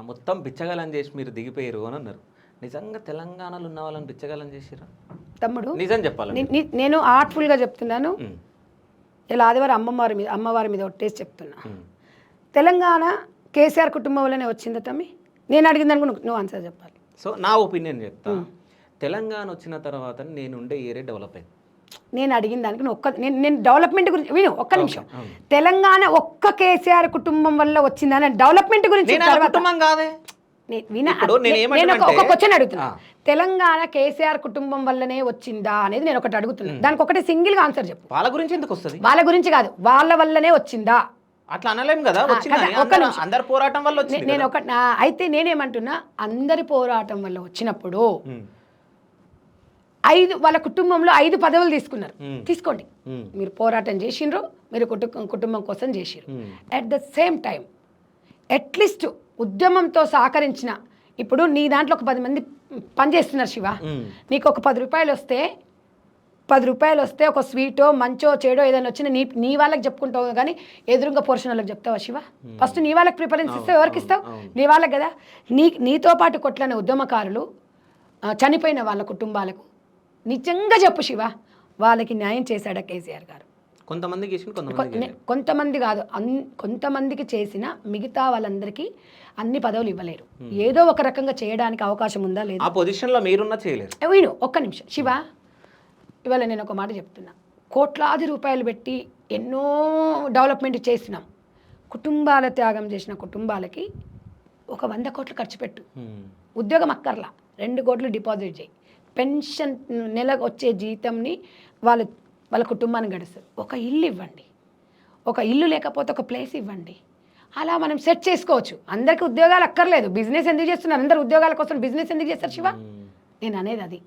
మొత్తం బిచ్చగాలం చేసి మీరు దిగిపోయారు అని అన్నారు. నిజంగా తెలంగాణలో ఉన్న వాళ్ళని బిచ్చగాలం చేసిరా తమ్ముడు? నిజం చెప్పాలి. నేను ఆర్ట్ఫుల్గా చెప్తున్నాను. ఇలా ఆదివారం అమ్మవారి మీద ఒట్టేసి చెప్తున్నా. తెలంగాణ కేసీఆర్ కుటుంబం వల్లనే వచ్చిందా తమ్మి? నేను అడిగిన దానికి నువ్వు ఆన్సర్ చెప్పాలి. సో నా ఒపీనియన్ చెప్తా. తెలంగాణ వచ్చిన తర్వాత నేను ఉండే ఏరియా డెవలప్ అయింది. నేను అడిగిన దానికి నేను డెవలప్మెంట్ గురించి విను ఒక్క నిమిషం. తెలంగాణ ఒక్క కేసీఆర్ కుటుంబం వల్ల వచ్చిందని డెవలప్మెంట్ గురించి ఒక క్వశ్చన్ అడుగుతున్నా. తెలంగాణ కేసీఆర్ కుటుంబం వల్లనే వచ్చిందా అనేది నేను ఒకటి అడుగుతున్నా. దానికి ఒకటి సింగిల్ గా ఆన్సర్ చెప్పు. వాళ్ళ గురించి ఎందుకు వస్తుంది? వాళ్ళ గురించి కాదు, వాళ్ళ వల్లనే వచ్చిందా? అట్లా అనలేం కదా. అందరి పోరాటం వల్ల వచ్చింది. నేను ఒక అయితే నేనేమంటున్నా, అందరి పోరాటం వల్ల వచ్చినప్పుడు 5 వాళ్ళ కుటుంబంలో 5 పదవులు తీసుకున్నారు. తీసుకోండి, మీరు పోరాటం చేసిండ్రు, మీరు కుటుంబం కోసం చేసిర్రు. At the same time at least ఉద్యమంతో సహకరించిన, ఇప్పుడు నీ దాంట్లో ఒక 10 మంది పనిచేస్తున్నారు శివ, నీకు ఒక 10 రూపాయలు వస్తే 10 రూపాయలు వస్తే ఒక స్వీటో మంచో చెడో ఏదైనా వచ్చినా నీ వాళ్ళకి చెప్పుకుంటావు, కానీ ఎదురుగా పోర్షన్ వాళ్ళకి చెప్తావా శివ? ఫస్ట్ నీ వాళ్ళకి ప్రిఫరెన్స్ ఇస్తావు. ఎవరికి ఇస్తావు? నీ వాళ్ళకి కదా. నీతో పాటు కొట్లనే ఉద్యమకారులు, చనిపోయిన వాళ్ళ కుటుంబాలకు నిజంగా చెప్పు శివ, వాళ్ళకి న్యాయం చేశాడా కేసీఆర్ గారు? కొంతమంది కాదు, కొంతమందికి చేసిన మిగతా వాళ్ళందరికీ అన్ని పదవులు ఇవ్వలేరు. ఏదో ఒక రకంగా చేయడానికి అవకాశం ఉందా లేదా? ఆ పొజిషన్లో మీరున్నా చేయలేరు. విను ఒక్క నిమిషం శివ, ఇవాళ నేను ఒక మాట చెప్తున్నా. కోట్లాది రూపాయలు పెట్టి ఎన్నో డెవలప్మెంట్ చేసినాం. కుటుంబాల త్యాగం చేసిన కుటుంబాలకి ఒక 100 కోట్లు ఖర్చు పెట్టు, ఉద్యోగం అక్కర్లా, 2 కోట్లు డిపాజిట్ చేయి, పెన్షన్ నెలకు వచ్చే జీతంని వాళ్ళ కుటుంబాన్ని గడుస్తారు. ఒక ఇల్లు ఇవ్వండి, ఒక ఇల్లు లేకపోతే ఒక ప్లేస్ ఇవ్వండి. అలా మనం సెట్ చేసుకోవచ్చు. అందరికీ ఉద్యోగాలు అక్కర్లేదు. బిజినెస్ ఎందుకు చేస్తున్నారు? అందరు ఉద్యోగాల కోసం బిజినెస్ ఎందుకు చేస్తారు శివ? నేను అనేది అది.